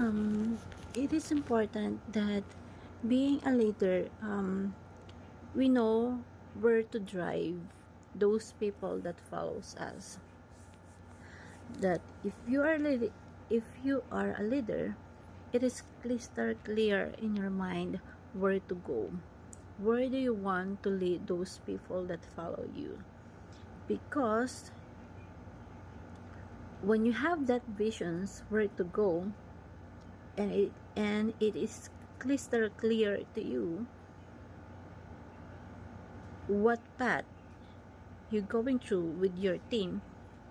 um, it is important that being a leader, we know where to drive those people that follows us. That if you are a leader, it is crystal clear in your mind where to go. Where do you want to lead those people that follow you? Because when you have that visions where to go, and it is crystal clear to you what path you're going through with your team,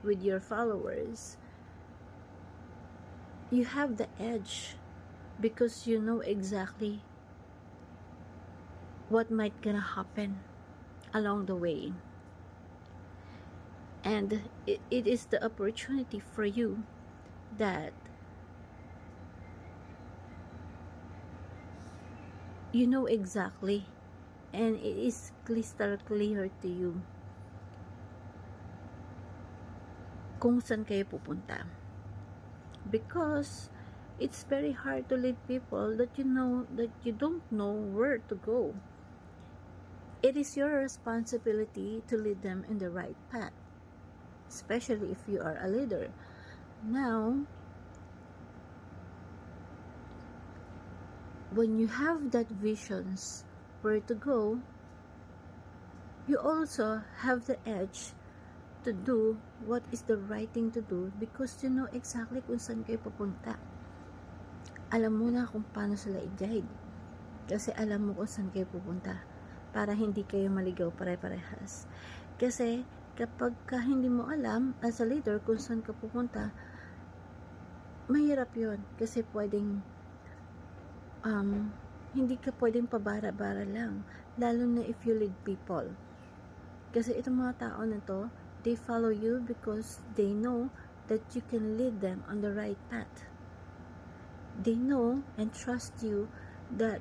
with your followers, you have the edge because you know exactly what might gonna happen along the way. And it is the opportunity for you that you know exactly, and it is crystal clear to you kung saan kayo pupunta. Because it's very hard to lead people that you don't know where to go. It is your responsibility to lead them in the right path, especially if you are a leader. Now, when you have that visions where to go, you also have the edge to do what is the right thing to do because you know exactly kung saan kayo pupunta. Alam mo na kung paano sila i-guide kasi alam mo kung saan kayo pupunta para hindi kayo maligaw pare-parehas. Kasi kapag hindi mo alam as a leader kung saan ka pupunta, mahirap yon kasi pwedeng hindi ka pwedeng pabara-bara lang, lalo na if you lead people. Kasi itong mga tao na to, they follow you because they know that you can lead them on the right path. They know and trust you that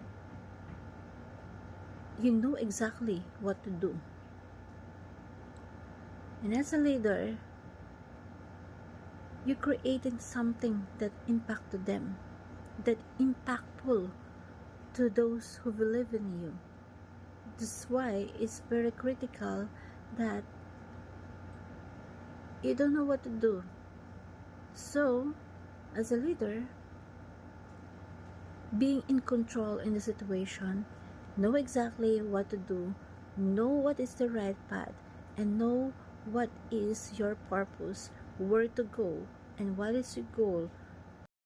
you know exactly what to do. And as a leader, you created something that impacted them, that impactful to those who believe in you. That's why it's very critical that you don't know what to do. So, as a leader, being in control in the situation, know exactly what to do, know what is the right path, and know what is your purpose, where to go, and what is your goal